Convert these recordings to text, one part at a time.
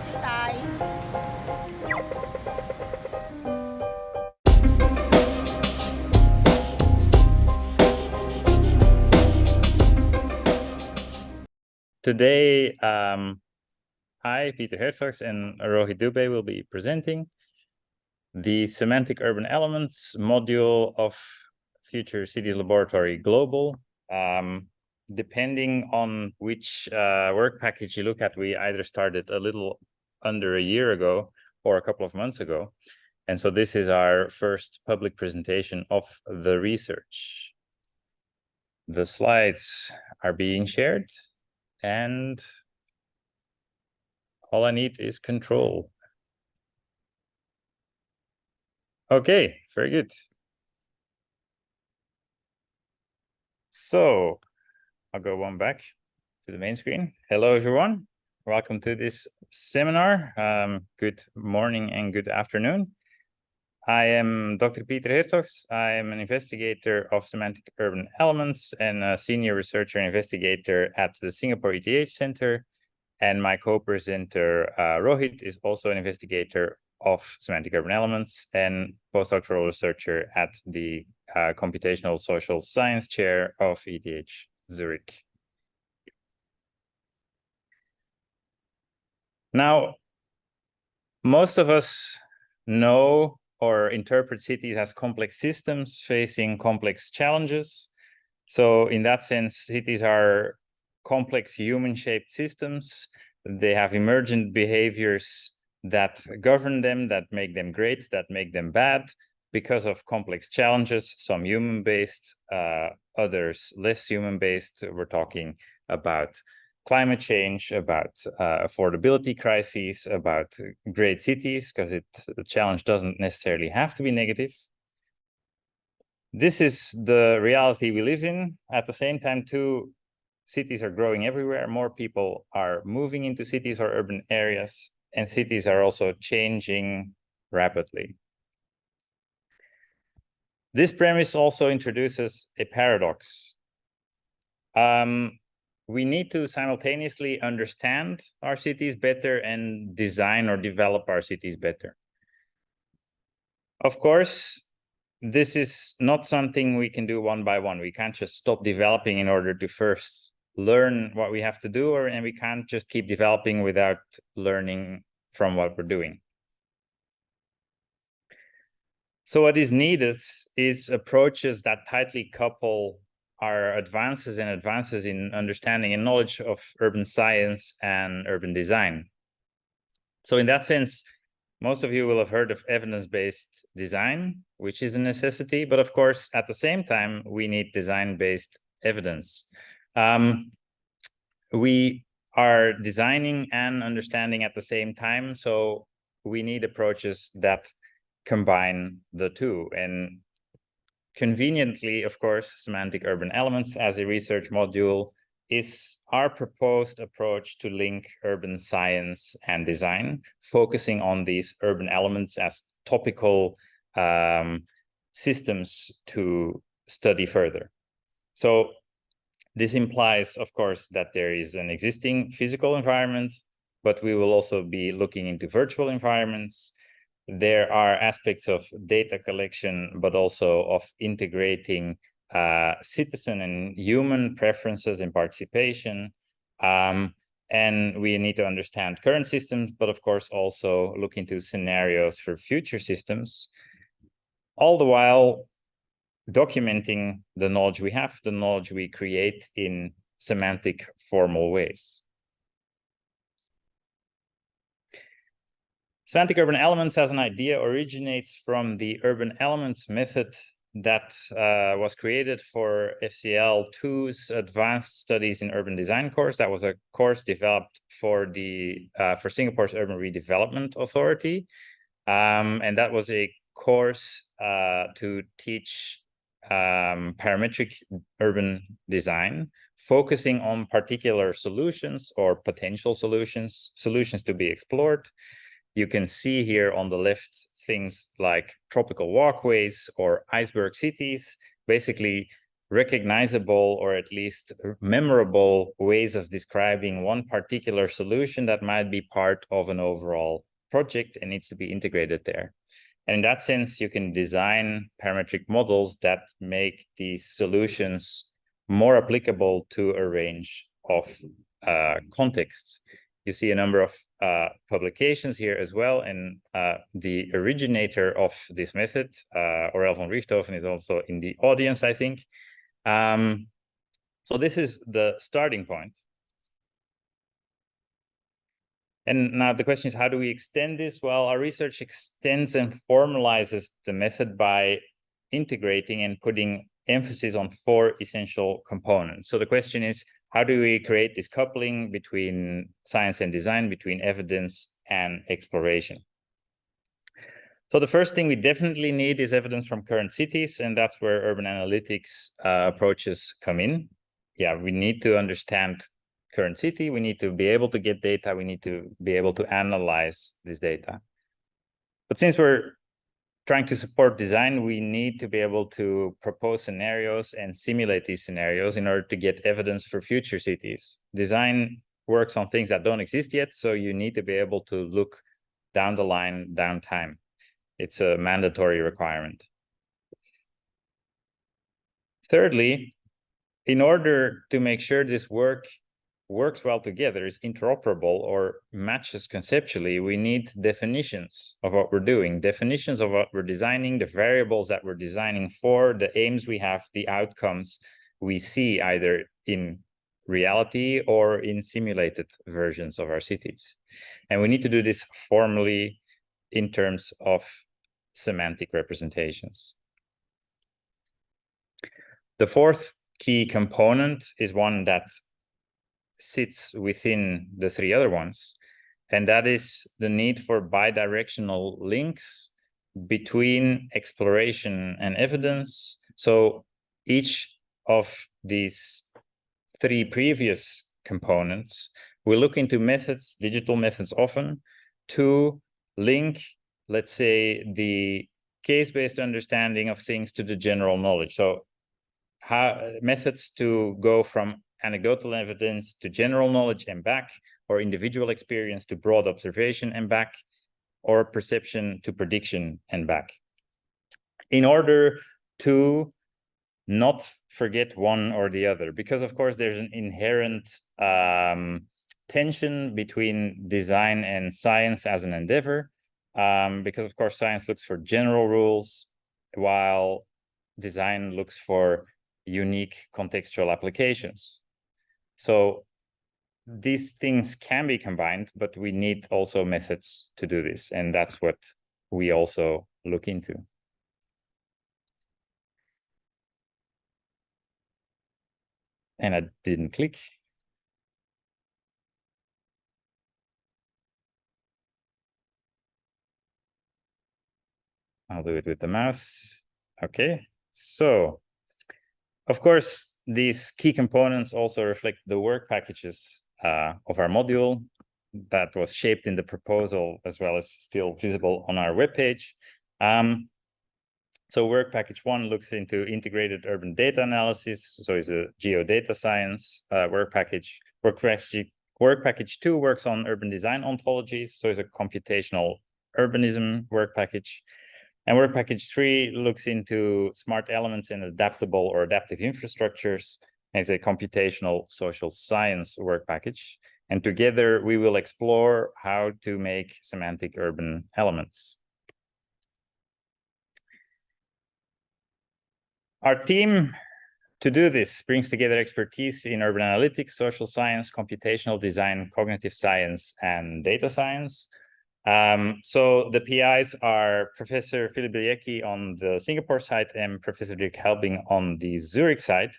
xíu Tài. Today, I, Pieter Herthogs, and Rohit Dubey will be presenting the Semantic Urban Elements module of Future Cities Laboratory Global. Depending on which work package you look at, we either started a little under a year ago or a couple of months ago. And so this is our first public presentation of the research. The slides are being shared, and all I need is control. Okay, very good. So I'll go one back to the main screen. Hello, everyone. Welcome to this seminar. Good morning and good afternoon. I am Dr. Pieter Herthogs. I am an investigator of semantic urban elements and a senior researcher and investigator at the Singapore-ETH Centre. And my co-presenter, Rohit, is also an investigator of semantic urban elements and postdoctoral researcher at the Computational Social Science Chair of ETH Zürich. Now, most of us know or interpret cities as complex systems facing complex challenges. So in that sense, cities are complex human-shaped systems. They have emergent behaviors that govern them, that make them great, that make them bad because of complex challenges, some human-based, others less human-based. We're talking about climate change, about affordability crises, about great cities, because the challenge doesn't necessarily have to be negative. This is the reality we live in. At the same time, too, cities are growing everywhere. More people are moving into cities or urban areas, and cities are also changing rapidly. This premise also introduces a paradox. We need to simultaneously understand our cities better and design or develop our cities better. Of course, this is not something we can do one by one. We can't just stop developing in order to first learn what we have to do, and we can't just keep developing without learning from what we're doing. So what is needed is approaches that tightly couple our advances in understanding and knowledge of urban science and urban design. So in that sense, most of you will have heard of evidence-based design, which is a necessity, but of course, at the same time, we need design-based evidence. We are designing and understanding at the same time, so we need approaches that combine the two. And conveniently, of course, semantic urban elements as a research module is our proposed approach to link urban science and design, focusing on these urban elements as topical systems to study further. So this implies, of course, that there is an existing physical environment, but we will also be looking into virtual environments. There are aspects of data collection, but also of integrating citizen and human preferences and participation. And we need to understand current systems, but of course also look into scenarios for future systems, all the while documenting the knowledge we have, the knowledge we create in semantic formal ways. Semantic urban elements as an idea originates from the urban elements method that was created for FCL2's Advanced Studies in Urban Design course. That was a course developed for Singapore's Urban Redevelopment Authority. And that was a course to teach parametric urban design, focusing on particular solutions or potential solutions to be explored. You can see here on the left things like tropical walkways or iceberg cities, basically recognizable or at least memorable ways of describing one particular solution that might be part of an overall project and needs to be integrated there. And in that sense, you can design parametric models that make these solutions more applicable to a range of contexts. You see a number of publications here as well, and the originator of this method, Aurel van Richthofen, is also in the audience, I think. So this is the starting point. And now the question is, how do we extend this? Well, our research extends and formalizes the method by integrating and putting emphasis on 4 essential components. So the question is, how do we create this coupling between science and design, between evidence and exploration? So the first thing we definitely need is evidence from current cities, and that's where urban analytics approaches come in. Yeah, we need to understand current city, we need to be able to get data, we need to be able to analyze this data. But since we're trying to support design, we need to be able to propose scenarios and simulate these scenarios in order to get evidence for future cities. Design works on things that don't exist yet, so you need to be able to look down the line, down time. It's a mandatory requirement. Thirdly, in order to make sure this works well together, is interoperable or matches conceptually, we need definitions of what we're doing, definitions of what we're designing, the variables that we're designing for, the aims we have, the outcomes we see either in reality or in simulated versions of our cities. And we need to do this formally in terms of semantic representations. The fourth key component is one that sits within the 3 other ones, and that is the need for bidirectional links between exploration and evidence. So each of these 3 previous components will look into methods, digital methods often, to link, let's say, the case-based understanding of things to the general knowledge. So how methods to go from anecdotal evidence to general knowledge and back, or individual experience to broad observation and back, or perception to prediction and back, in order to not forget one or the other. Because of course there's an inherent tension between design and science as an endeavor, because of course science looks for general rules while design looks for unique contextual applications. So these things can be combined, but we need also methods to do this. And that's what we also look into. And I didn't click. I'll do it with the mouse. Okay, so of course, these key components also reflect the work packages of our module that was shaped in the proposal, as well as still visible on our webpage. So work package 1 looks into integrated urban data analysis. So it's a geodata science work package. Work package 2 works on urban design ontologies. So it's a computational urbanism work package. And work package 3 looks into smart elements and adaptable or adaptive infrastructures as a computational social science work package. And together we will explore how to make semantic urban elements. Our team, to do this, brings together expertise in urban analytics, social science, computational design, cognitive science, and data science. So the PIs are Professor Philip Bilecki on the Singapore side and Professor Dirk Helbing on the Zurich side.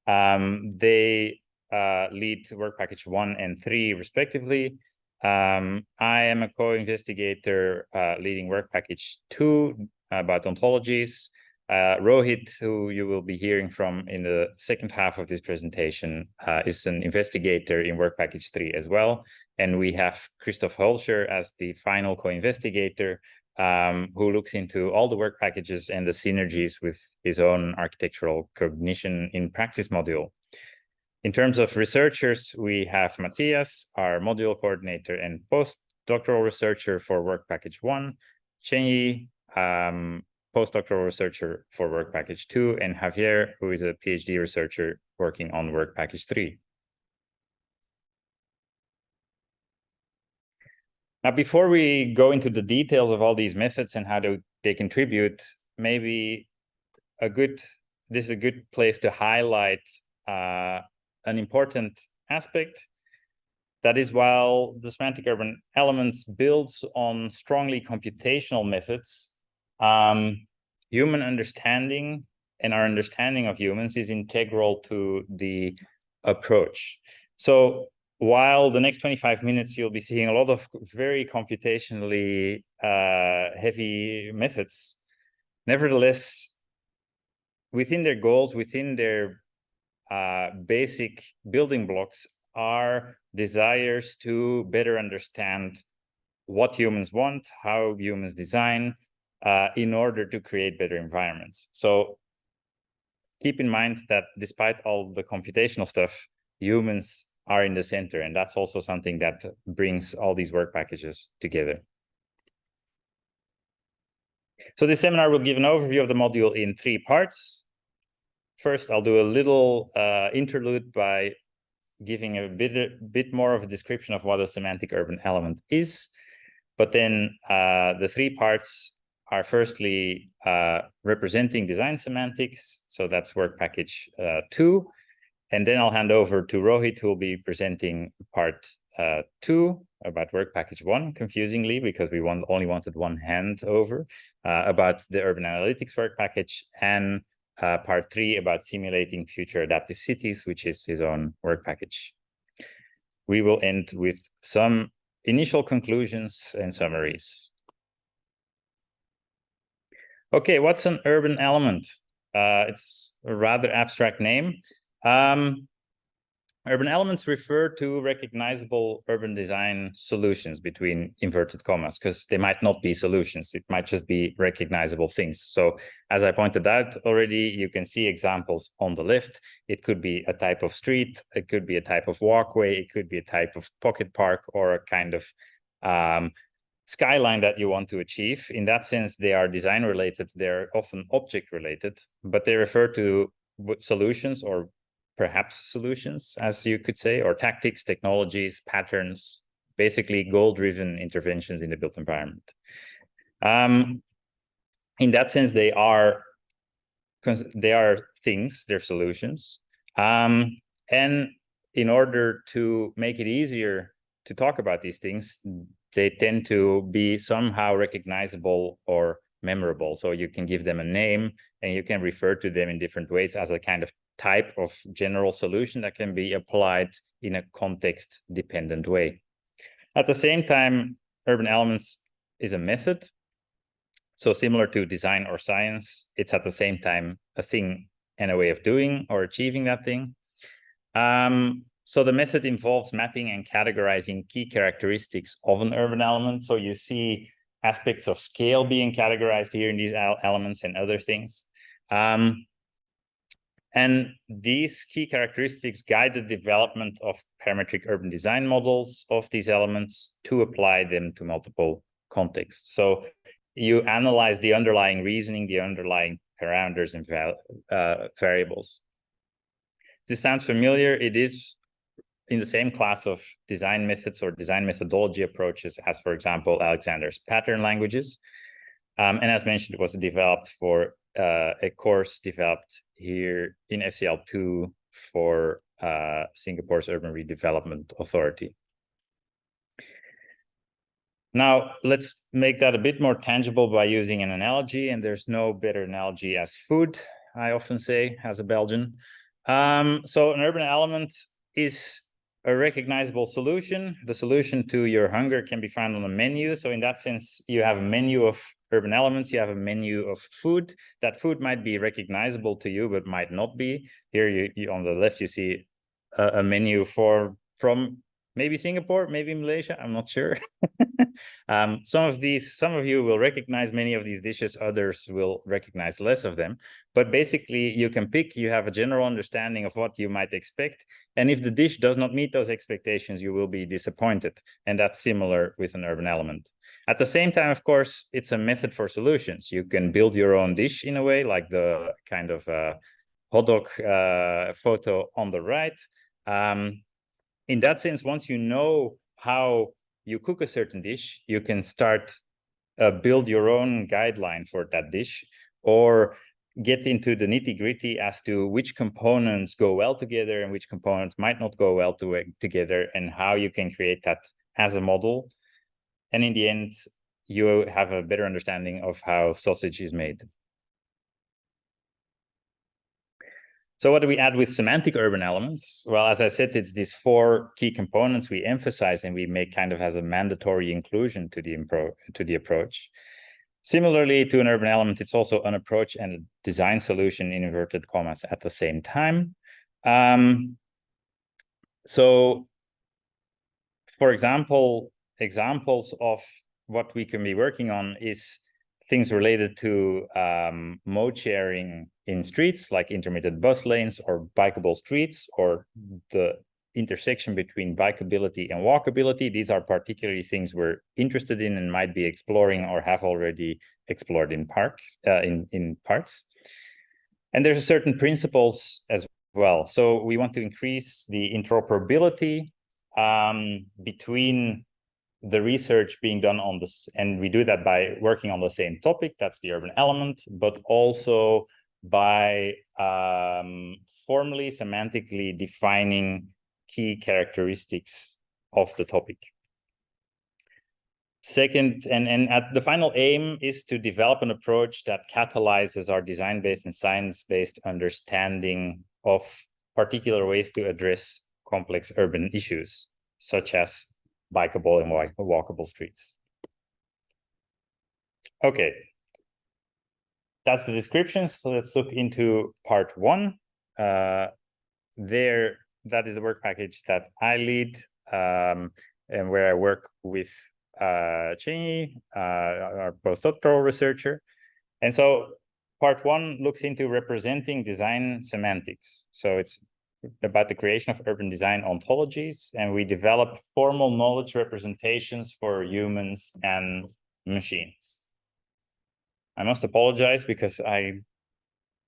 They lead work package 1 and 3 respectively. I am a co-investigator leading work package 2 about ontologies. Rohit, who you will be hearing from in the second half of this presentation, is an investigator in work package 3 as well. And we have Christoph Holscher as the final co-investigator, who looks into all the work packages and the synergies with his own architectural cognition in practice module. In terms of researchers, we have Matthias, our module coordinator and postdoctoral researcher for work package 1, Chenyi, postdoctoral researcher for work package 2, and Javier, who is a PhD researcher working on work package 3. Now, before we go into the details of all these methods and how they contribute, maybe this is a good place to highlight an important aspect. That is, while the semantic urban elements builds on strongly computational methods, human understanding and our understanding of humans is integral to the approach. So while the next 25 minutes, you'll be seeing a lot of very computationally heavy methods, nevertheless, within their goals, within their basic building blocks are desires to better understand what humans want, how humans design, in order to create better environments. So keep in mind that despite all the computational stuff, humans are in the center, and that's also something that brings all these work packages together. So this seminar will give an overview of the module in 3 parts. First, I'll do a little interlude by giving a bit more of a description of what a semantic urban element is. But then the 3 parts are firstly representing design semantics. So that's work package 2. And then I'll hand over to Rohit, who will be presenting part 2 about work package 1, confusingly, because we only wanted one hand over, about the urban analytics work package, and part 3 about simulating future adaptive cities, which is his own work package. We will end with some initial conclusions and summaries. Okay, what's an urban element? It's a rather abstract name. Urban elements refer to recognizable urban design solutions between inverted commas, because they might not be solutions. It might just be recognizable things. So as I pointed out already, you can see examples on the left. It could be a type of street, it could be a type of walkway, it could be a type of pocket park, or a kind of skyline that you want to achieve. In that sense, they are design related. They're often object related, but they refer to solutions, or perhaps solutions, as you could say, or tactics, technologies, patterns, basically goal-driven interventions in the built environment. In that sense, they are things, they're solutions. And in order to make it easier to talk about these things, they tend to be somehow recognizable or memorable. So you can give them a name and you can refer to them in different ways as a kind of type of general solution that can be applied in a context-dependent way. At the same time, urban elements is a method. So similar to design or science, it's at the same time a thing and a way of doing or achieving that thing. So the method involves mapping and categorizing key characteristics of an urban element. So you see aspects of scale being categorized here in these elements and other things. And these key characteristics guide the development of parametric urban design models of these elements to apply them to multiple contexts. So you analyze the underlying reasoning, the underlying parameters and variables. This sounds familiar. It is in the same class of design methods or design methodology approaches as, for example, Alexander's pattern languages. And as mentioned, it was developed for a course developed here in FCL2 for Singapore's Urban Redevelopment Authority. Now, let's make that a bit more tangible by using an analogy, and there's no better analogy as food, I often say, as a Belgian. So an urban element is a recognizable solution. The solution to your hunger can be found on a menu. So in that sense, you have a menu of urban elements, you have a menu of food. That food might be recognizable to you, but might not be. Here you on the left, you see a menu from maybe Singapore, maybe Malaysia, I'm not sure. Some of you will recognize many of these dishes, others will recognize less of them. But basically, you can pick, you have a general understanding of what you might expect. And if the dish does not meet those expectations, you will be disappointed. And that's similar with an urban element. At the same time, of course, it's a method for solutions. You can build your own dish in a way, like the kind of hot dog photo on the right. In that sense, once you know how you cook a certain dish, you can start build your own guideline for that dish, or get into the nitty-gritty as to which components go well together and which components might not go well together, and how you can create that as a model. And in the end, you have a better understanding of how sausage is made. So what do we add with semantic urban elements? Well, as I said, it's these 4 key components we emphasize and we make kind of as a mandatory inclusion to the approach. Similarly to an urban element, it's also an approach and a design solution in inverted commas at the same time. So, for example, examples of what we can be working on is things related to mode sharing in streets, like intermittent bus lanes or bikeable streets, or the intersection between bikeability and walkability. These are particularly things we're interested in and might be exploring or have already explored in parts. And there's certain principles as well. So we want to increase the interoperability between the research being done on this, and we do that by working on the same topic, that's the urban element, but also by formally, semantically defining key characteristics of the topic. Second, and at the final aim is to develop an approach that catalyzes our design-based and science-based understanding of particular ways to address complex urban issues, such as bikeable and walkable streets. Okay, that's the description. So let's look into part 1. That is the work package that I lead, and where I work with Chenyi, our postdoctoral researcher. And so part 1 looks into representing design semantics. So it's about the creation of urban design ontologies, and we develop formal knowledge representations for humans and machines. I must apologize because I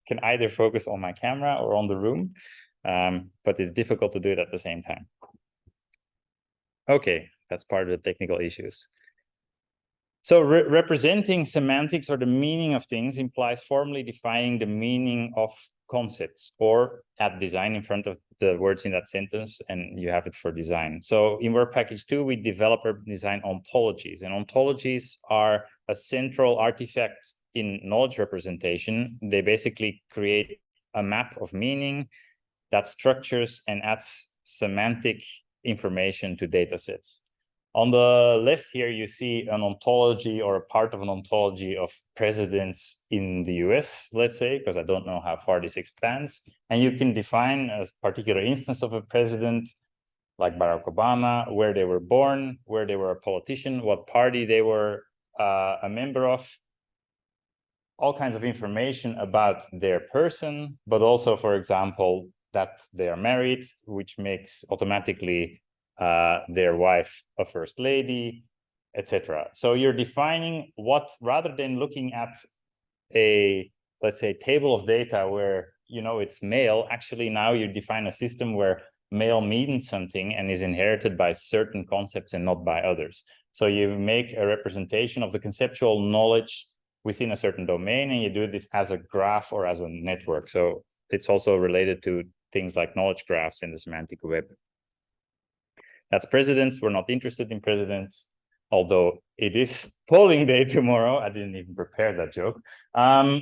can either focus on my camera or on the room, but it's difficult to do it at the same time. Okay, that's part of the technical issues. So representing semantics, or the meaning of things, implies formally defining the meaning of concepts, or add design in front of the words in that sentence, and you have it for design. So in work package 2, we develop urban design ontologies, and ontologies are a central artifact in knowledge representation. They basically create a map of meaning that structures and adds semantic information to data sets. On the left here, you see an ontology, or a part of an ontology, of presidents in the US, let's say, because I don't know how far this expands. And you can define a particular instance of a president, like Barack Obama, where they were born, where they were a politician, what party they were a member of, all kinds of information about their person, but also, for example, that they are married, which makes automatically their wife a first lady, etc. So you're defining what, rather than looking at a, let's say, table of data where it's male, actually now you define a system where male means something and is inherited by certain concepts and not by others. So you make a representation of the conceptual knowledge within a certain domain, and you do this as a graph or as a network. So it's also related to things like knowledge graphs in the semantic web. That's presidents. We're not interested in presidents, although it is polling day tomorrow. I didn't even prepare that joke.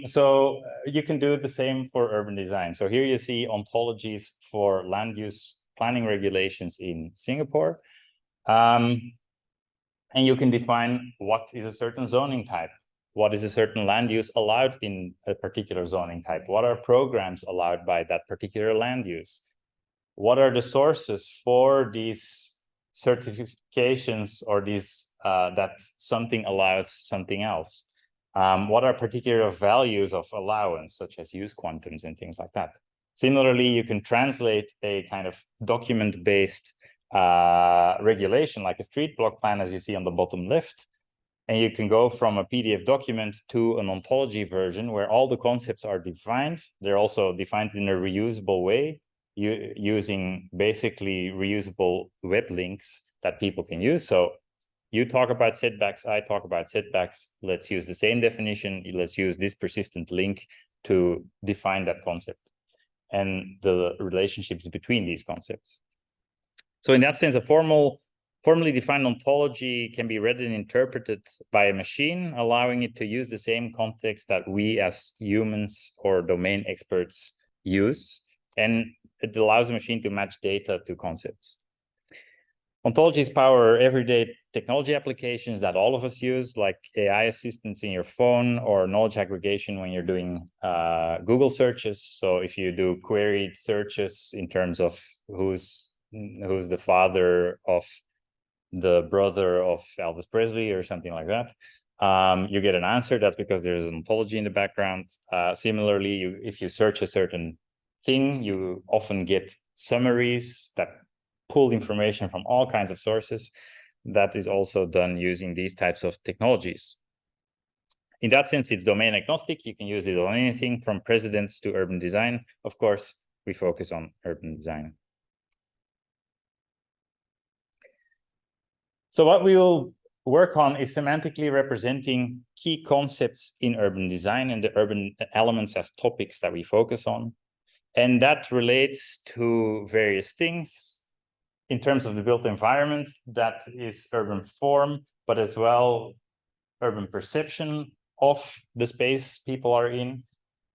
So you can do the same for urban design. So here you see ontologies for land use planning regulations in Singapore. And you can define what is a certain zoning type. What is a certain land use allowed in a particular zoning type? What are programs allowed by that particular land use? What are the sources for these certifications or these that something allows something else? What are particular values of allowance, such as use quantums and things like that? Similarly, you can translate a kind of document-based regulation, like a street block plan, as you see on the bottom left, and you can go from a PDF document to an ontology version where all the concepts are defined. They're also defined in a reusable way, using basically reusable web links that people can use. So you talk about setbacks, I talk about setbacks. Let's use the same definition. Let's use this persistent link to define that concept and the relationships between these concepts. So in that sense, a formally defined ontology can be read and interpreted by a machine, allowing it to use the same context that we as humans or domain experts use. And it allows the machine to match data to concepts. Ontologies power everyday technology applications that all of us use, like AI assistants in your phone or knowledge aggregation when you're doing Google searches. So if you do queried searches in terms of who's the father of the brother of Elvis Presley or something like that, you get an answer. That's because there's an ontology in the background. Similarly, if you search a certain thing, you often get summaries that pull information from all kinds of sources. That is also done using these types of technologies. In that sense, it's domain agnostic. You can use it on anything from presidents to urban design. Of course, we focus on urban design. So what we will work on is semantically representing key concepts in urban design and the urban elements as topics that we focus on. And that relates to various things. In terms of the built environment, that is urban form, but as well urban perception of the space people are in,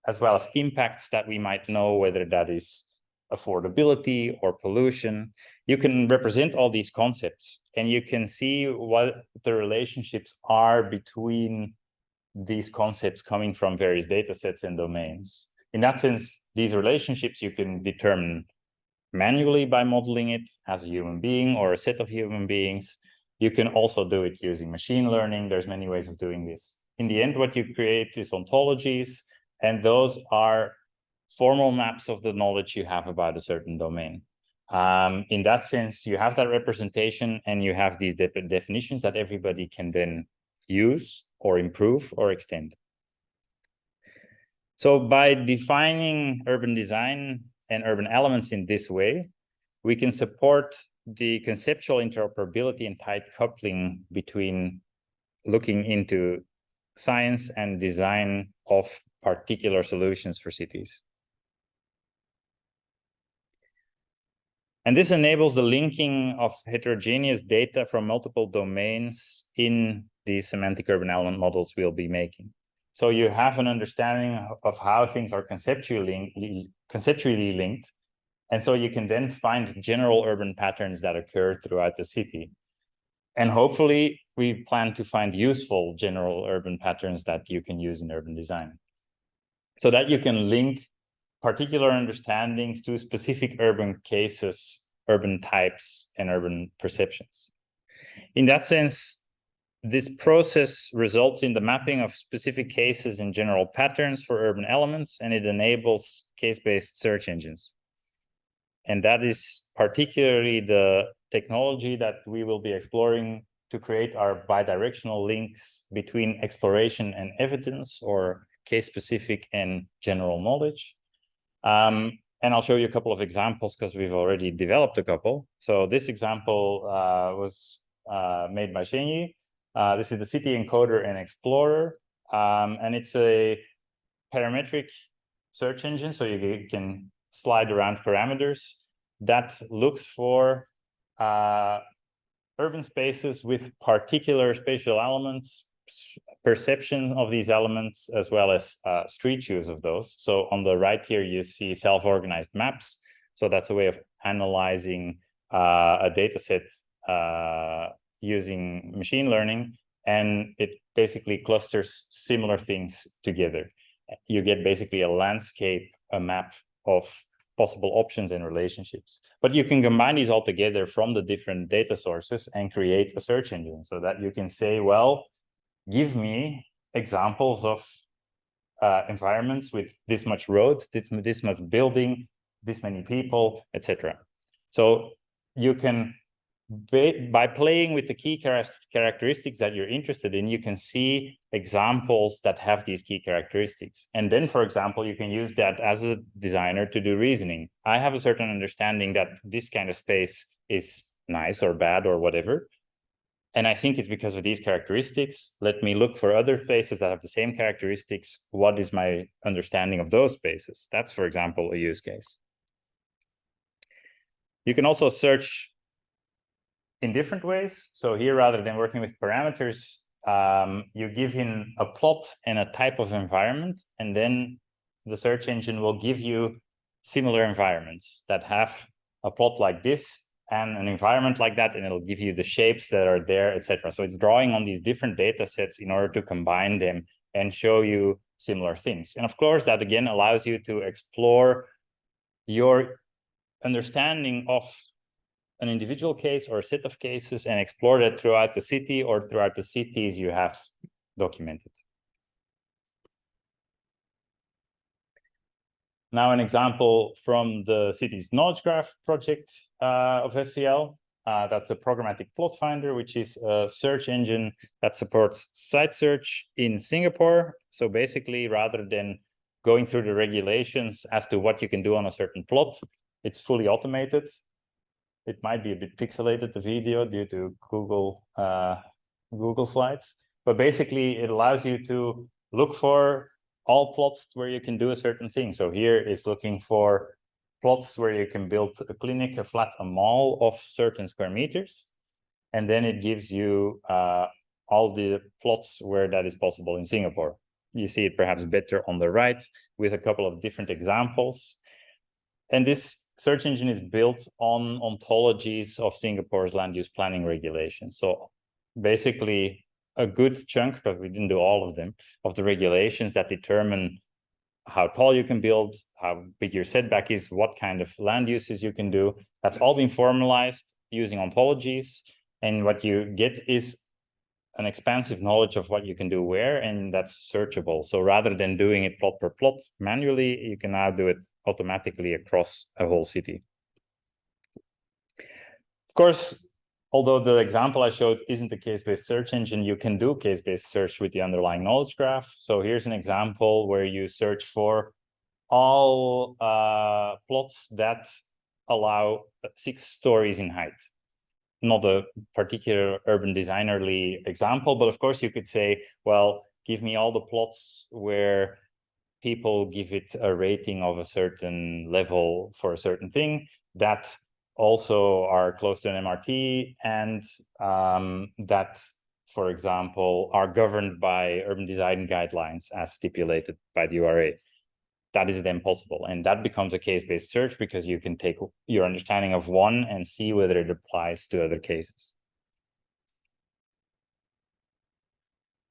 as well as impacts that we might know, whether that is affordability or pollution. You can represent all these concepts and you can see what the relationships are between these concepts coming from various data sets and domains. In that sense, these relationships you can determine manually by modeling it as a human being or a set of human beings. You can also do it using machine learning. There's many ways of doing this. In the end, what you create is ontologies, and those are formal maps of the knowledge you have about a certain domain. In that sense, you have that representation and you have these definitions that everybody can then use or improve or extend. So by defining urban design and urban elements in this way, we can support the conceptual interoperability and tight coupling between looking into science and design of particular solutions for cities. And this enables the linking of heterogeneous data from multiple domains in these semantic urban element models we'll be making. So you have an understanding of how things are conceptually linked. And so you can then find general urban patterns that occur throughout the city. And hopefully we plan to find useful general urban patterns that you can use in urban design, so that you can link particular understandings to specific urban cases, urban types, and urban perceptions. In that sense, this process results in the mapping of specific cases and general patterns for urban elements, and it enables case-based search engines. And that is particularly the technology that we will be exploring to create our bidirectional links between exploration and evidence, or case-specific and general knowledge. And I'll show you a couple of examples because we've already developed a couple. So this example was made by Shenyi. This is the City Encoder and Explorer, and it's a parametric search engine, so you can slide around parameters that looks for urban spaces with particular spatial elements, perception of these elements, as well as street views of those. So on the right here, you see self-organized maps. So that's a way of analyzing a data set using machine learning, and it basically clusters similar things together. You get basically a landscape, a map of possible options and relationships. But you can combine these all together from the different data sources and create a search engine so that you can say, well, give me examples of environments with this much road, this much building, this many people, etc. So you can, by playing with the key characteristics that you're interested in, you can see examples that have these key characteristics. And then, for example, you can use that as a designer to do reasoning. I have a certain understanding that this kind of space is nice or bad or whatever. And I think it's because of these characteristics. Let me look for other spaces that have the same characteristics. What is my understanding of those spaces? That's, for example, a use case. You can also search in different ways. So here, rather than working with parameters, you give in a plot and a type of environment, and then the search engine will give you similar environments that have a plot like this and an environment like that, and it'll give you the shapes that are there, etc. So it's drawing on these different data sets in order to combine them and show you similar things. And of course, that again allows you to explore your understanding of an individual case or a set of cases and explore that throughout the city or throughout the cities you have documented. Now, an example from the city's knowledge graph project of SCL. That's the programmatic plot finder, which is a search engine that supports site search in Singapore. So basically, rather than going through the regulations as to what you can do on a certain plot, it's fully automated. It might be a bit pixelated, the video, due to Google Slides. But basically, it allows you to look for all plots where you can do a certain thing. So here is looking for plots where you can build a clinic, a flat, a mall of certain square meters. And then it gives you all the plots where that is possible in Singapore. You see it perhaps better on the right with a couple of different examples. And this search engine is built on ontologies of Singapore's land use planning regulations. So basically, a good chunk, but we didn't do all of them, of the regulations that determine how tall you can build, how big your setback is, what kind of land uses you can do. That's all been formalized using ontologies. And what you get is an expansive knowledge of what you can do where, and that's searchable. So rather than doing it plot per plot manually, you can now do it automatically across a whole city. Of course, although the example I showed isn't a case-based search engine, you can do case-based search with the underlying knowledge graph. So here's an example where you search for all plots that allow 6 stories in height. Not a particular urban designerly example, but of course you could say, well, give me all the plots where people give it a rating of a certain level for a certain thing that also are close to an MRT and that, for example, are governed by urban design guidelines as stipulated by the URA. That is then possible. And that becomes a case-based search because you can take your understanding of one and see whether it applies to other cases.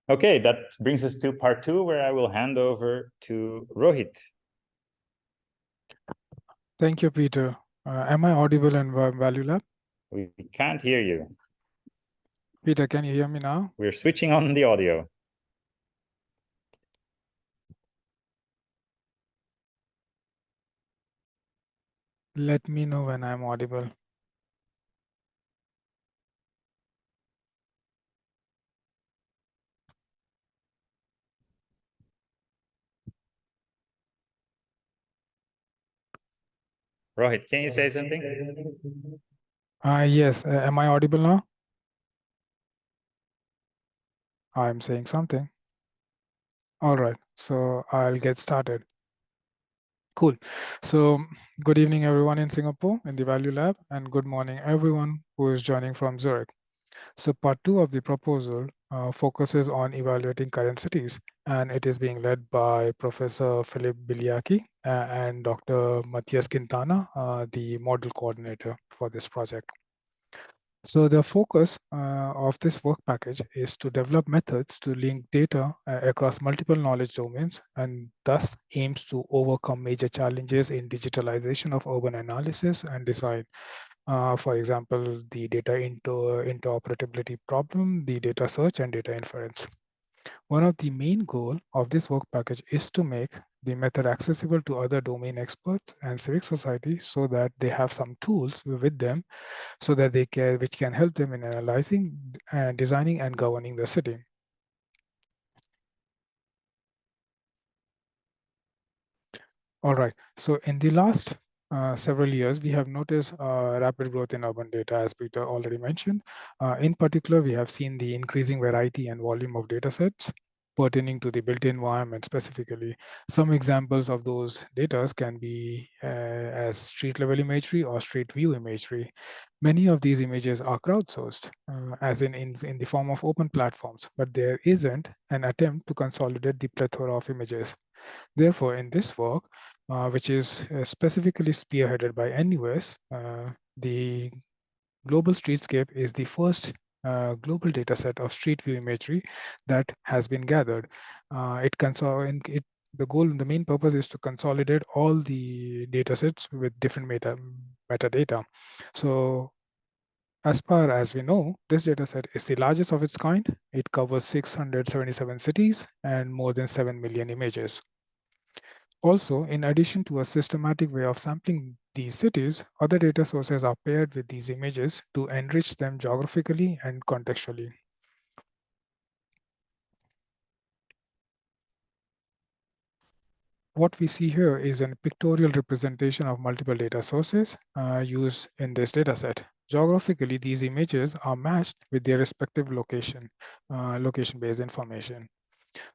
Okay, that brings us to part 2, where I will hand over to Rohit. Thank you, Pieter. Am I audible in Value Lab? We can't hear you. Pieter, can you hear me now? We're switching on the audio. Let me know when I'm audible. Rohit, can you say something? Yes, am I audible now? I'm saying something. All right, so I'll get started. Cool. So good evening, everyone in Singapore in the Value Lab, and good morning, everyone who is joining from Zurich. So part 2 of the proposal focuses on evaluating current cities, and it is being led by Professor Philip Biliaki and Dr. Matthias Quintana, the model coordinator for this project. So the focus of this work package is to develop methods to link data across multiple knowledge domains, and thus aims to overcome major challenges in digitalization of urban analysis and design. For example, the data interoperability problem, the data search, and data inference. One of the main goals of this work package is to make the method accessible to other domain experts and civic society so that they have some tools with them so that which can help them in analyzing, designing, and governing the city. All right. So in the last several years, we have noticed rapid growth in urban data, as Pieter already mentioned. In particular, we have seen the increasing variety and volume of data sets pertaining to the built environment specifically. Some examples of those data can be as street level imagery or street view imagery. Many of these images are crowdsourced, as in the form of open platforms, but there isn't an attempt to consolidate the plethora of images. Therefore, in this work, which is specifically spearheaded by NUS, the global streetscape is the first global data set of street view imagery that has been gathered. The main purpose is to consolidate all the data sets with different metadata. So as far as we know, this dataset is the largest of its kind. It covers 677 cities and more than 7 million images. Also, in addition to a systematic way of sampling these cities, other data sources are paired with these images to enrich them geographically and contextually. What we see here is a pictorial representation of multiple data sources used in this dataset. Geographically, these images are matched with their respective location-based information.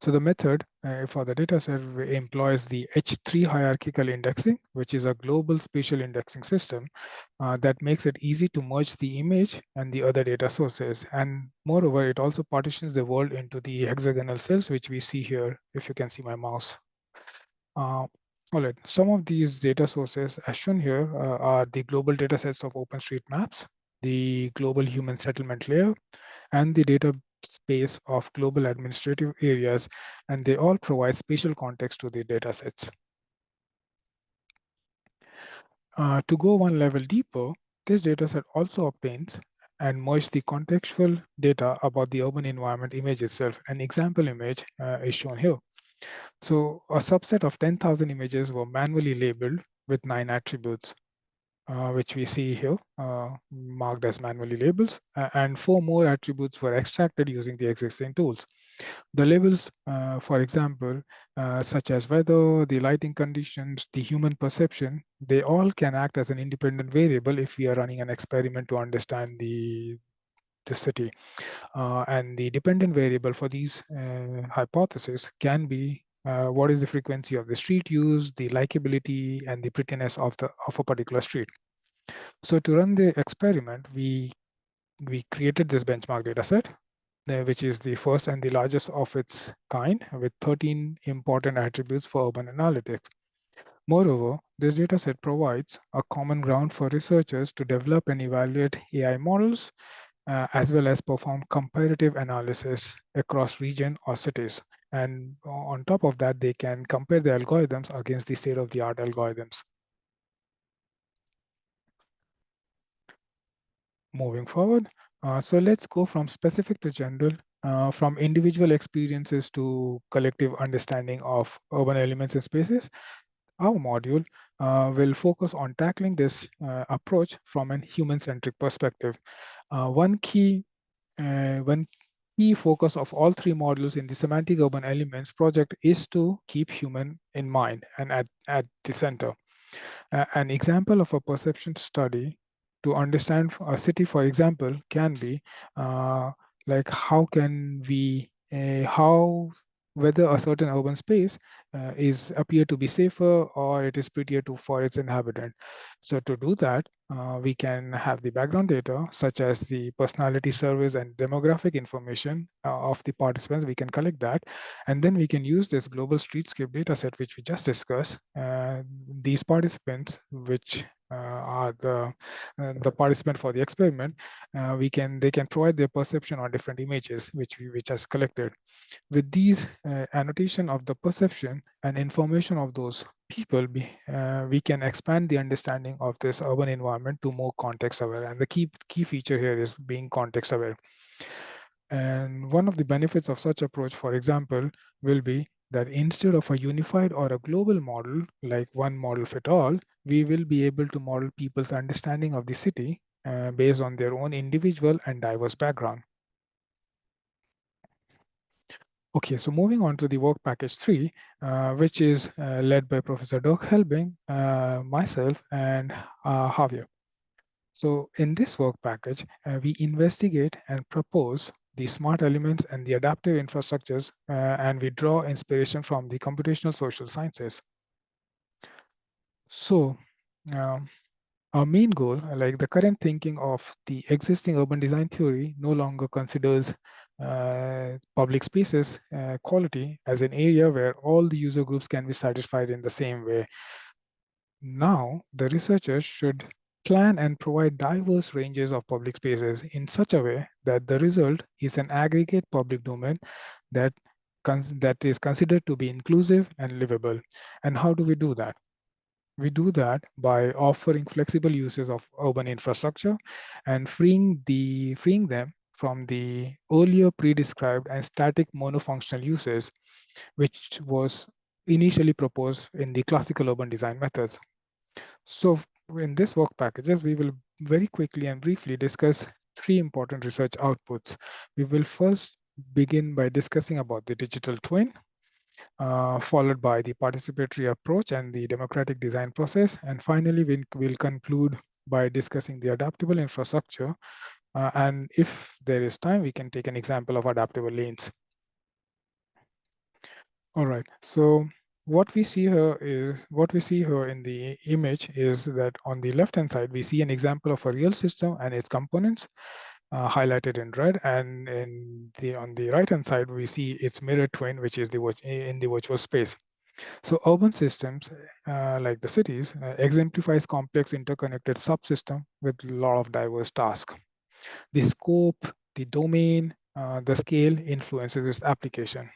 So the method for the dataset employs the H3 hierarchical indexing, which is a global spatial indexing system that makes it easy to merge the image and the other data sources. And moreover, it also partitions the world into the hexagonal cells, which we see here, if you can see my mouse. All right, some of these data sources as shown here are the global data sets of OpenStreetMaps, the global human settlement layer, and the data space of global administrative areas, and they all provide spatial context to the data sets. To go one level deeper, this dataset also obtains and merges the contextual data about the urban environment image itself. An example image is shown here. So a subset of 10,000 images were manually labeled with 9 attributes, which we see here, marked as manually labels, and 4 more attributes were extracted using the existing tools. The labels, for example, such as weather, the lighting conditions, the human perception, they all can act as an independent variable if we are running an experiment to understand the city. And the dependent variable for these hypotheses can be what is the frequency of the street use, the likability, and the prettiness of a particular street. So to run the experiment, we created this benchmark dataset, which is the first and the largest of its kind, with 13 important attributes for urban analytics. Moreover, this dataset provides a common ground for researchers to develop and evaluate AI models, as well as perform comparative analysis across region or cities. And on top of that, they can compare the algorithms against the state-of-the-art algorithms. Moving forward, so let's go from specific to general, from individual experiences to collective understanding of urban elements and spaces. Our module will focus on tackling this approach from a human-centric perspective. One key focus of all 3 modules in the Semantic Urban Elements project is to keep human in mind and at the center. An example of a perception study to understand a city, for example, can be like how can we, whether a certain urban space is appear to be safer or it is prettier for its inhabitant. So to do that, we can have the background data such as the personality surveys and demographic information of the participants. We can collect that, and then we can use this global streetscape data set, which we just discussed. These participants, which are the participant for the experiment, they can provide their perception on different images which has collected. With these annotation of the perception and information of those people, we can expand the understanding of this urban environment to more context aware. And the key feature here is being context aware. And one of the benefits of such approach, for example, will be that instead of a unified or a global model, like one model fit all, we will be able to model people's understanding of the city based on their own individual and diverse background. Okay, so moving on to the work package 3, which is led by Professor Dirk Helbing, myself, and Javier. So in this work package, we investigate and propose the smart elements and the adaptive infrastructures, and we draw inspiration from the computational social sciences. So our main goal, like the current thinking of the existing urban design theory, no longer considers public spaces quality as an area where all the user groups can be satisfied in the same way. Now, the researchers should plan and provide diverse ranges of public spaces in such a way that the result is an aggregate public domain that is considered to be inclusive and livable. And how do we do that? We do that by offering flexible uses of urban infrastructure and freeing them from the earlier pre-described and static monofunctional uses, which was initially proposed in the classical urban design methods. So in this work packages, we will very quickly and briefly discuss three important research outputs. We will first begin by discussing about the digital twin, followed by the participatory approach and the democratic design process. And finally, we'll conclude by discussing the adaptable infrastructure. And if there is time, we can take an example of adaptable lanes. All right, so what we see here in the image is that on the left-hand side, we see an example of a real system and its components highlighted in red, and on the right-hand side, we see its mirror twin, which is in the virtual space. So urban systems, like the cities, exemplifies complex interconnected subsystem with a lot of diverse tasks. The scope, the domain, the scale influences its application.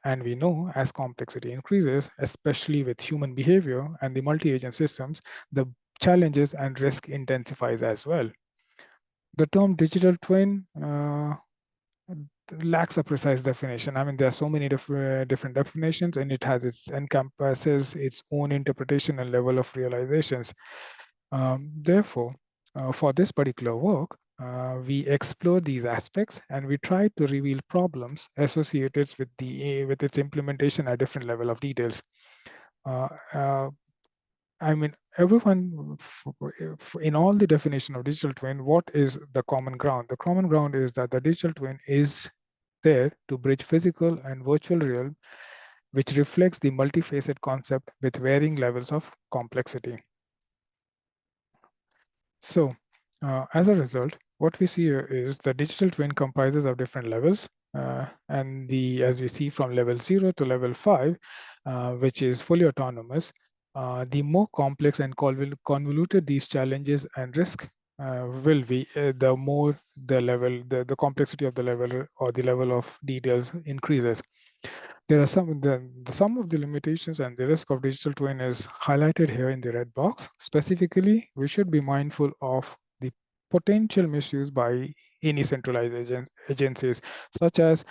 And we know as complexity increases, especially with human behavior and the multi-agent systems, the challenges and risk intensifies as well. The term digital twin lacks a precise definition. I mean, there are so many different definitions, and it encompasses its own interpretation and level of realizations. Therefore, for this particular work, we explore these aspects and we try to reveal problems associated with its implementation at different level of details. I mean, everyone, in all the definition of digital twin, what is the common ground? The common ground is that the digital twin is there to bridge physical and virtual realm, which reflects the multifaceted concept with varying levels of complexity. So as a result, what we see here is the digital twin comprises of different levels. And as we see from level 0 to level 5, which is fully autonomous, the more complex and convoluted these challenges and risk will be, the more the complexity of the level or the level of details increases. There are some of the limitations and the risk of digital twin is highlighted here in the red box. Specifically, we should be mindful of the potential misuse by any centralized agencies, such as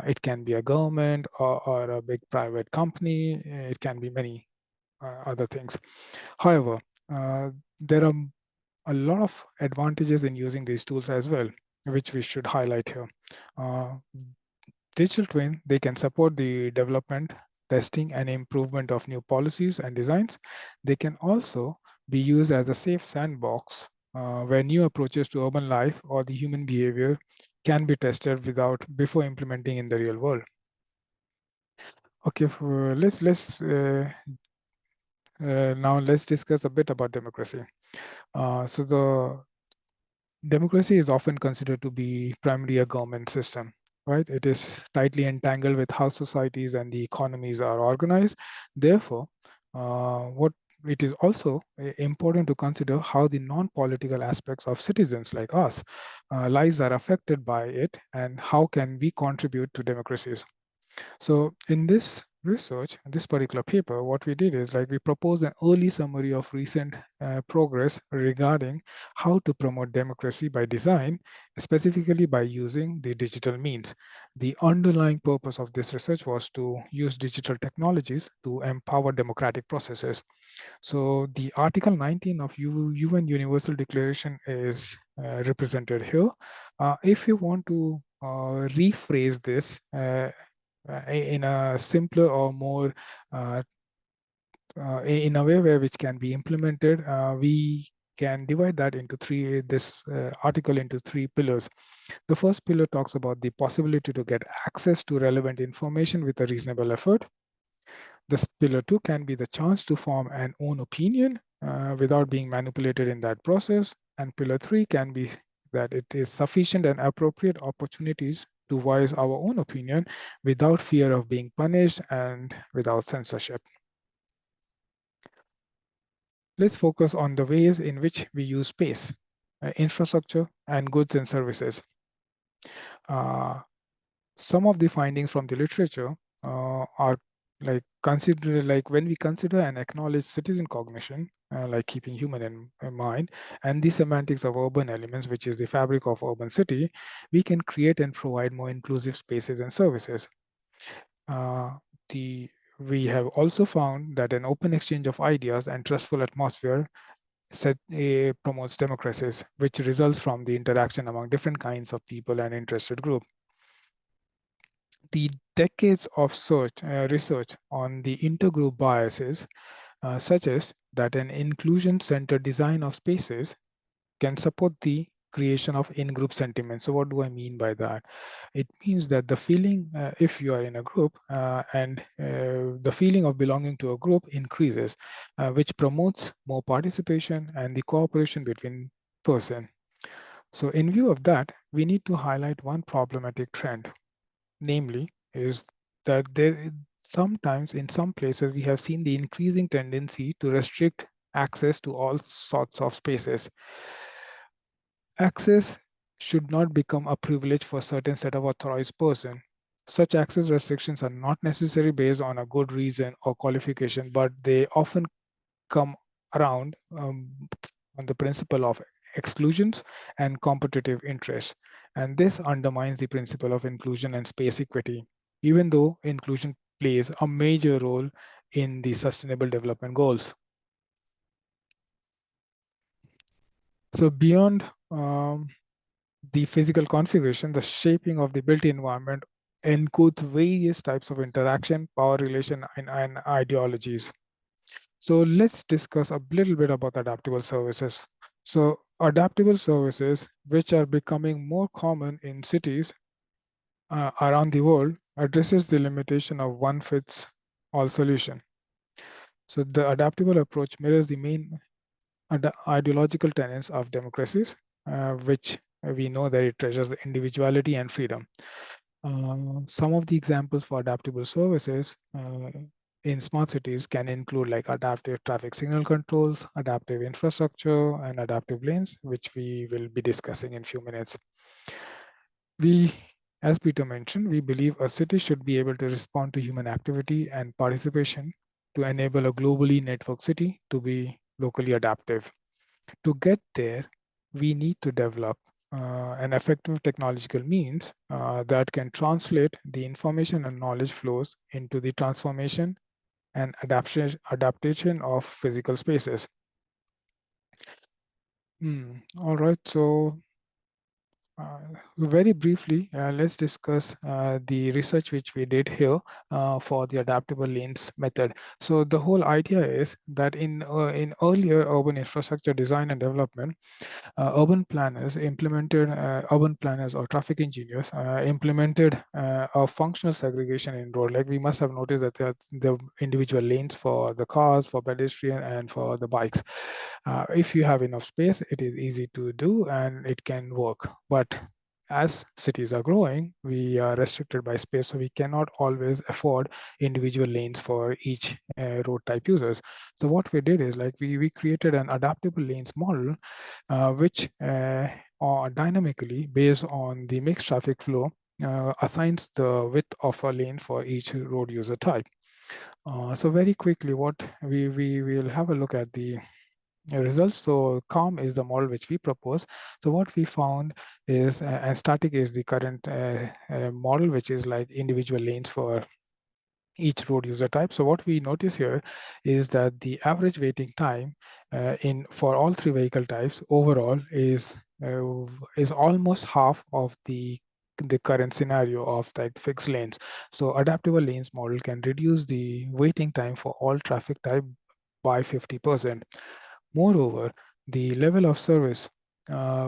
it can be a government or a big private company. It can be many other things. However, there are a lot of advantages in using these tools as well, which we should highlight here. Digital twin, they can support the development, testing, and improvement of new policies and designs. They can also be used as a safe sandbox where new approaches to urban life or the human behavior can be tested before implementing in the real world. Okay, now let's discuss a bit about democracy. So the democracy is often considered to be primarily a government system, right? It is tightly entangled with how societies and the economies are organized. Therefore, what it is also important to consider how the non-political aspects of citizens like us lives are affected by it, and how can we contribute to democracies. So in this research, this particular paper, what we did is like we proposed an early summary of recent progress regarding how to promote democracy by design, specifically by using the digital means. The underlying purpose of this research was to use digital technologies to empower democratic processes. So the Article 19 of UN Universal Declaration is represented here. If you want to rephrase this in a simpler or more in a way where which can be implemented, we can divide that into this article into three pillars. The first pillar talks about the possibility to get access to relevant information with a reasonable effort. This pillar two can be the chance to form an own opinion without being manipulated in that process. And pillar three can be that it is sufficient and appropriate opportunities to voice our own opinion without fear of being punished and without censorship. Let's focus on the ways in which we use space, infrastructure, and goods and services. Some of the findings from the literature are like when we consider and acknowledge citizen cognition, like keeping human in mind, and the semantics of urban elements, which is the fabric of urban city, we can create and provide more inclusive spaces and services. We have also found that an open exchange of ideas and trustful atmosphere promotes democracies, which results from the interaction among different kinds of people and interested groups. The decades of research on the intergroup biases suggest that an inclusion-centered design of spaces can support the creation of in-group sentiment. So what do I mean by that? It means that the feeling, if you are in a group and the feeling of belonging to a group increases, which promotes more participation and the cooperation between person. So in view of that, we need to highlight one problematic trend, namely is that there sometimes in some places we have seen the increasing tendency to restrict access to all sorts of spaces. Access should not become a privilege for a certain set of authorized person. Such access restrictions are not necessarily based on a good reason or qualification, but they often come around on the principle of exclusions and competitive interests. And this undermines the principle of inclusion and space equity, even though inclusion plays a major role in the sustainable development goals. So beyond the physical configuration, the shaping of the built environment encodes various types of interaction, power relation, and ideologies. So let's discuss a little bit about adaptable services. So adaptable services, which are becoming more common in cities around the world, addresses the limitation of one fits all solution. So the adaptable approach mirrors the main ideological tenets of democracies, which we know that it treasures individuality and freedom. Some of the examples for adaptable services in smart cities can include like adaptive traffic signal controls, adaptive infrastructure, and adaptive lanes, which we will be discussing in a few minutes. As Pieter mentioned, we believe a city should be able to respond to human activity and participation to enable a globally networked city to be locally adaptive. To get there, we need to develop an effective technological means that can translate the information and knowledge flows into the transformation and adaptation of physical spaces. All right, so very briefly, let's discuss the research which we did here for the adaptable lanes method. So the whole idea is that in earlier urban infrastructure design and development, urban planners or traffic engineers implemented a functional segregation in road. Like we must have noticed that there are the individual lanes for the cars, for pedestrian, and for the bikes. If you have enough space, it is easy to do and it can work. But as cities are growing, we are restricted by space, so we cannot always afford individual lanes for each road type users. So what we did is, like, we created an adaptable lanes model, which dynamically, based on the mixed traffic flow, assigns the width of a lane for each road user type. So very quickly, what we will have a look at the results. So COM is the model which we propose. So what we found is, and static is the current model, which is like individual lanes for each road user type. So what we notice here is that the average waiting time for all three vehicle types overall is almost half of the current scenario of like fixed lanes. So adaptable lanes model can reduce the waiting time for all traffic type by 50%. Moreover, the level of service,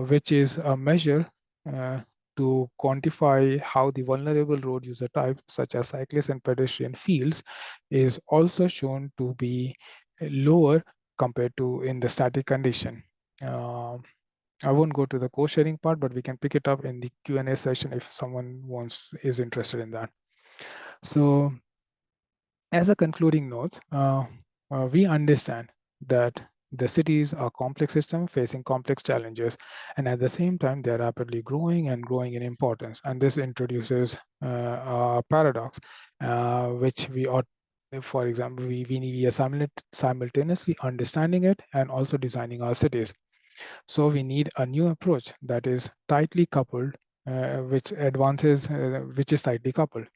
which is a measure uh, to quantify how the vulnerable road user types, such as cyclists and pedestrian fields, is also shown to be lower compared to in the static condition. I won't go to the co-sharing part, but we can pick it up in the Q&A session if someone is interested in that. So as a concluding note, we understand that the cities are complex systems facing complex challenges, and at the same time, they're rapidly growing and growing in importance. And this introduces a paradox, which we ought, for example, we are simultaneously understanding it and also designing our cities. So we need a new approach that is tightly coupled, which is tightly coupled.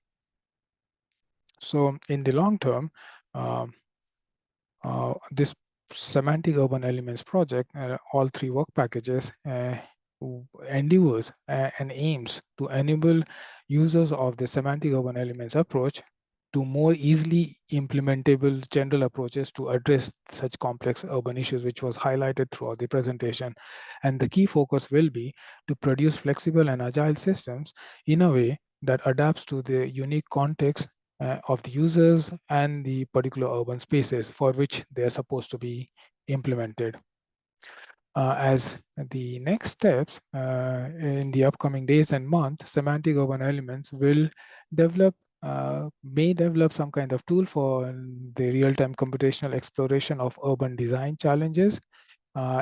So in the long term, um, this semantic urban elements project, all three work packages, endeavors and aims to enable users of the semantic urban elements approach to more easily implementable general approaches to address such complex urban issues, which was highlighted throughout the presentation. And the key focus will be to produce flexible and agile systems in a way that adapts to the unique context of the users and the particular urban spaces for which they're supposed to be implemented. As the next steps in the upcoming days and months, semantic urban elements will may develop some kind of tool for the real-time computational exploration of urban design challenges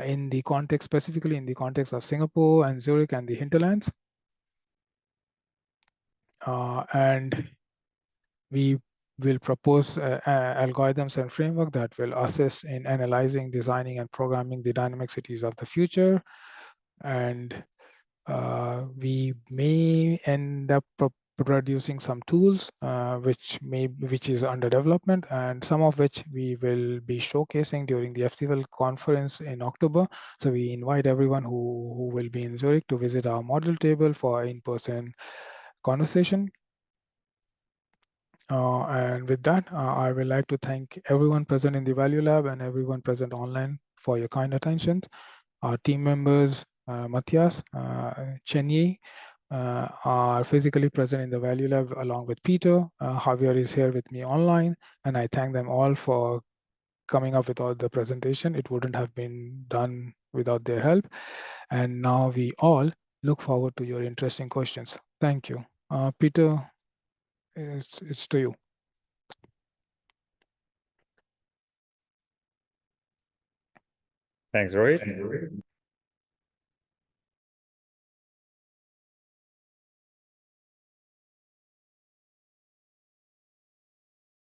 in the context, specifically in the context of Singapore and Zurich and the hinterlands. And we will propose algorithms and framework that will assist in analyzing, designing, and programming the dynamic cities of the future. And we may end up producing some tools which is under development, and some of which we will be showcasing during the FCWL conference in October. So we invite everyone who will be in Zurich to visit our model table for in-person conversation. And with that, I would like to thank everyone present in the Value Lab and everyone present online for your kind attention. Our team members, Matthias, Chenyi, are physically present in the Value Lab along with Pieter. Javier is here with me online, and I thank them all for coming up with all the presentation. It wouldn't have been done without their help. And now we all look forward to your interesting questions. Thank you. Pieter, it's to you. Thanks, Rohit.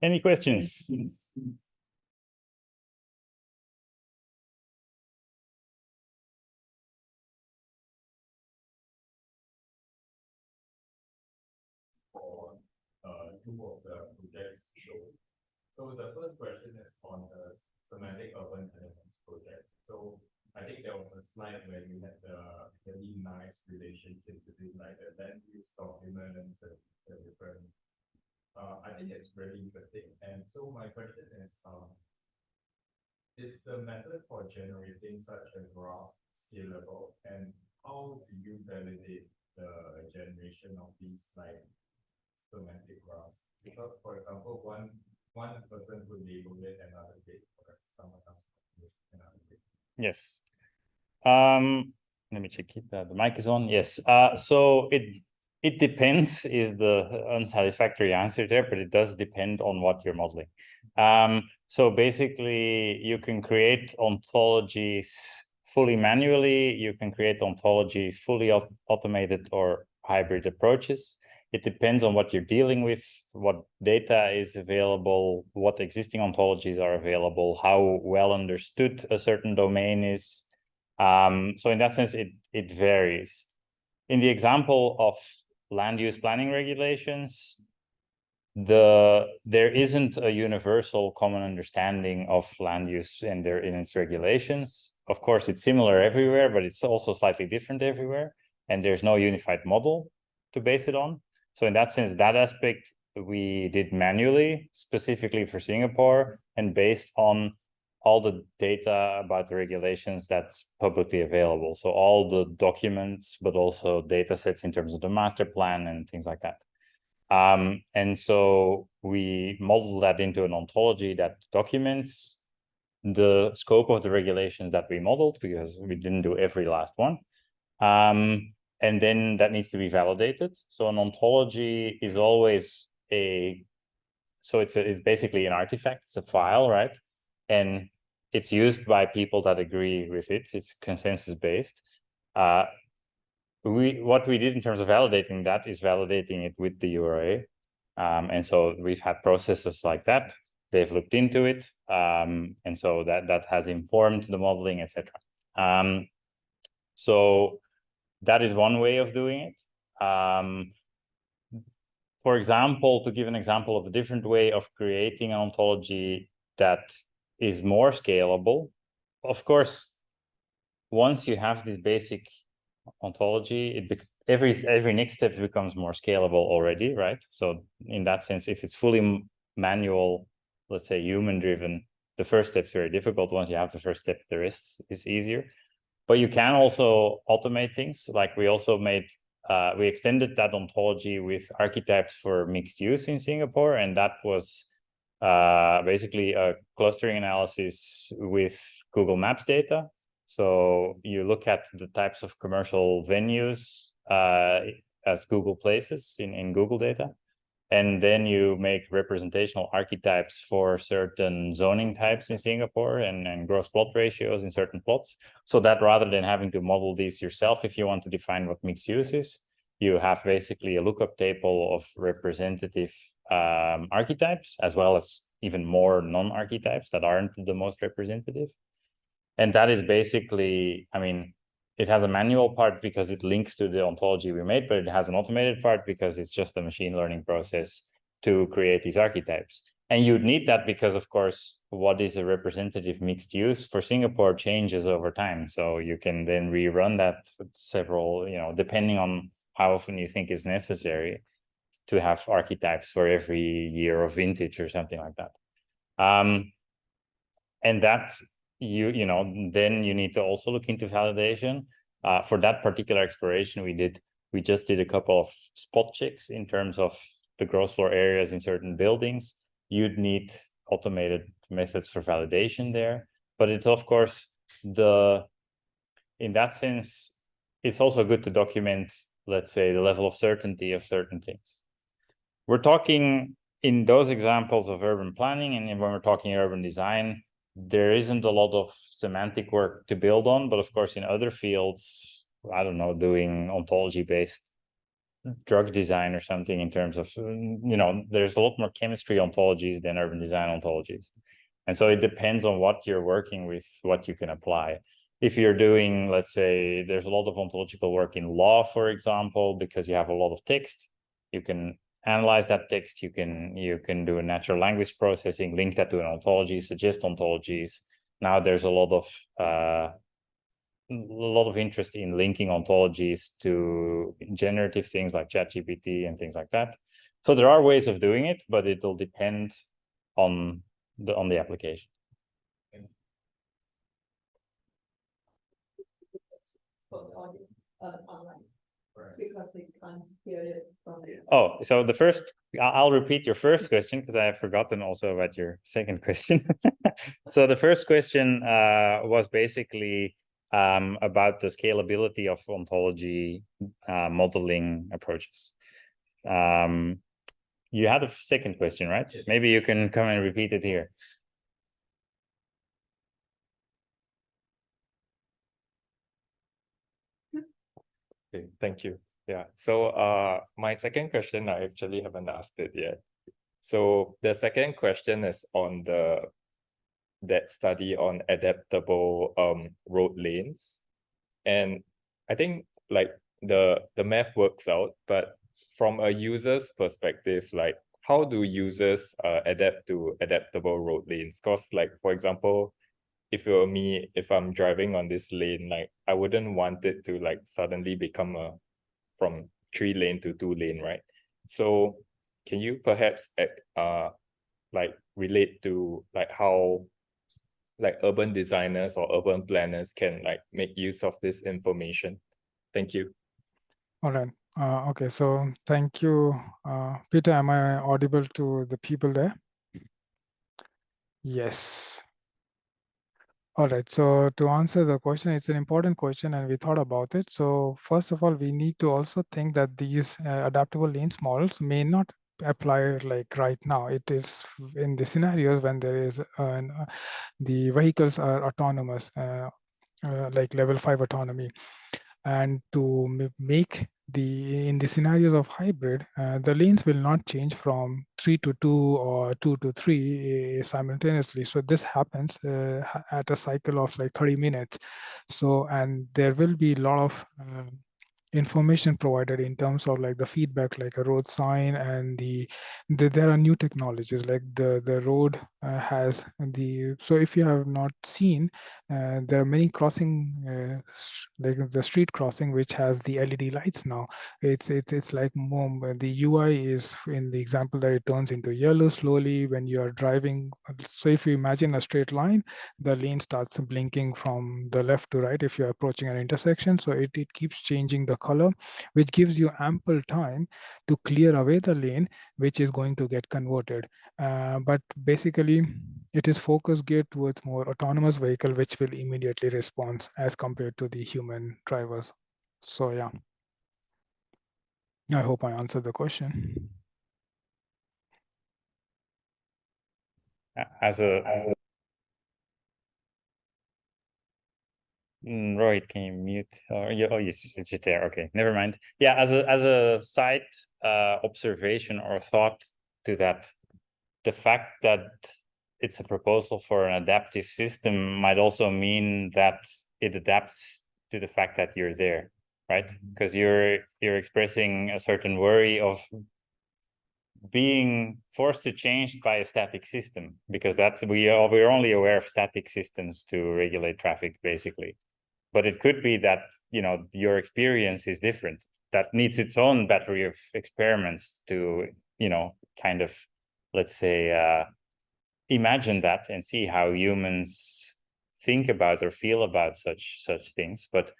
Any questions? Two of the projects show. So the first question is on the semantic urban elements project. So I think there was a slide where you had the really nice relationship between like the land use documents and the different. I think it's really interesting. And so my question is the method for generating such a graph scalable, and how do you validate the generation of these like semantic graphs? Because, for example, one person could label it another way, or someone else could use another way. Yes. Let me check the mic is on. Yes. So it depends is the unsatisfactory answer there, but it does depend on what you're modeling. So basically, you can create ontologies fully manually. You can create ontologies fully automated or hybrid approaches. It depends on what you're dealing with, what data is available, what existing ontologies are available, how well understood a certain domain is. So in that sense, it varies. In the example of land use planning regulations, there isn't a universal common understanding of land use in its regulations. Of course, it's similar everywhere, but it's also slightly different everywhere, and there's no unified model to base it on. So in that sense, that aspect we did manually, specifically for Singapore, and based on all the data about the regulations that's publicly available. So all the documents, but also data sets in terms of the master plan and things like that. And so we modeled that into an ontology that documents the scope of the regulations that we modeled, because we didn't do every last one. And then that needs to be validated. So an ontology is always it's basically an artifact, it's a file, right? And it's used by people that agree with it. It's consensus-based. What we did in terms of validating that is validating it with the URA. And so we've had processes like that. They've looked into it. And so that has informed the modeling, etc. So that is one way of doing it. For example, to give an example of a different way of creating an ontology that is more scalable, of course, once you have this basic ontology, every next step becomes more scalable already, right? So in that sense, if it's fully manual, let's say human-driven, the first step's very difficult. Once you have the first step, the rest is easier. But you can also automate things. Like we also we extended that ontology with archetypes for mixed use in Singapore, and that was basically a clustering analysis with Google Maps data. So you look at the types of commercial venues as Google places in Google data, and then you make representational archetypes for certain zoning types in Singapore and gross plot ratios in certain plots. So that rather than having to model these yourself, if you want to define what mixed use is, you have basically a lookup table of representative archetypes, as well as even more non-archetypes that aren't the most representative. And that is basically, I mean, it has a manual part because it links to the ontology we made, but it has an automated part because it's just a machine learning process to create these archetypes. And you'd need that because, of course, what is a representative mixed use for Singapore changes over time. So you can then rerun that several, depending on how often you think is necessary to have archetypes for every year of vintage or something like that. And that's, then you need to also look into validation. For that particular exploration we just did a couple of spot checks in terms of the gross floor areas in certain buildings. You'd need automated methods for validation there. But it's, of course, in that sense, it's also good to document, let's say, the level of certainty of certain things. We're talking in those examples of urban planning, and when we're talking urban design, there isn't a lot of semantic work to build on, but of course in other fields, I don't know, doing ontology-based drug design or something in terms of, there's a lot more chemistry ontologies than urban design ontologies. And so it depends on what you're working with, what you can apply. If you're doing, let's say, there's a lot of ontological work in law, for example, because you have a lot of text, you can analyze that text, you can do a natural language processing, link that to an ontology, suggest ontologies. Now there's a lot of interest in linking ontologies to generative things like ChatGPT and things like that. So there are ways of doing it, but it will depend on the application. Online. Because they can't hear it from the... Oh, so I'll repeat your first question because I have forgotten also about your second question. So the first question was basically about the scalability of ontology modeling approaches. You had a second question, right? Yes. Maybe you can come and repeat it here. Okay, thank you. Yeah, so my second question, I actually haven't asked it yet. So the second question is on that study on adaptable road lanes. And I think like the math works out, but from a user's perspective, like how do users adapt to adaptable road lanes? Because like, for example, if it were me, if I'm driving on this lane, like I wouldn't want it to like suddenly become from 3-lane to 2-lane, right? So can you perhaps like relate to like how like urban designers or urban planners can like make use of this information? Thank you. All right. Okay, so thank you. Pieter, am I audible to the people there? Yes. All right, so to answer the question, it's an important question and we thought about it. So first of all, we need to also think that these adaptable lanes models may not apply like right now. It is in the scenarios when there is the vehicles are autonomous, like level 5 autonomy. And to make in the scenarios of hybrid, the lanes will not change from 3 to 2 or 2 to 3 simultaneously. So this happens at a cycle of like 30 minutes. So, and there will be a lot of information provided in terms of like the feedback, like a road sign, and there are new technologies like the road has so if you have not seen, there are many crossing like the street crossing which has the LED lights now. It's like more, the UI is in the example that it turns into yellow slowly when you are driving. So if you imagine a straight line, the lane starts blinking from the left to right if you're approaching an intersection. So it keeps changing the color, which gives you ample time to clear away the lane, which is going to get converted. But basically, it is focus geared towards more autonomous vehicle, which will immediately respond as compared to the human drivers. So yeah, I hope I answered the question. Rohit, can you mute? Oh yes, it's there. Okay, never mind. Yeah, as a side observation or thought to that, the fact that it's a proposal for an adaptive system might also mean that it adapts to the fact that you're there, right? Because you're expressing a certain worry of being forced to change by a static system, because we're only aware of static systems to regulate traffic, basically. But it could be that, you know, your experience is different. That needs its own battery of experiments to, you know, kind of, let's say, imagine that and see how humans think about or feel about such things. But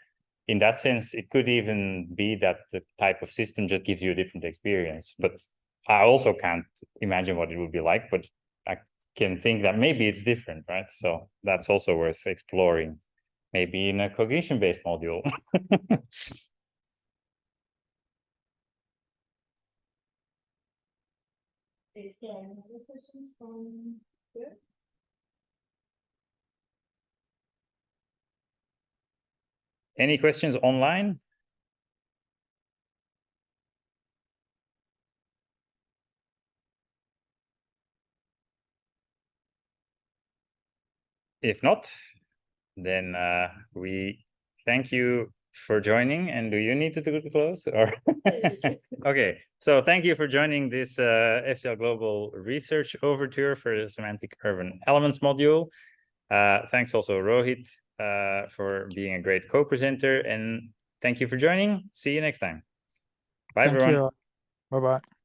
in that sense, it could even be that the type of system just gives you a different experience. But I also can't imagine what it would be like, but I can think that maybe it's different, right? So that's also worth exploring. Maybe in a cognition-based module. Is there any other questions from here? Any questions online? If not, then we thank you for joining. And do you need to close or? Okay, so thank you for joining this FCL Global Research Overture for the Semantic Urban Elements module. Thanks also Rohit for being a great co-presenter, and thank you for joining. See you next time. Bye, everyone. Thank you. Bye-bye.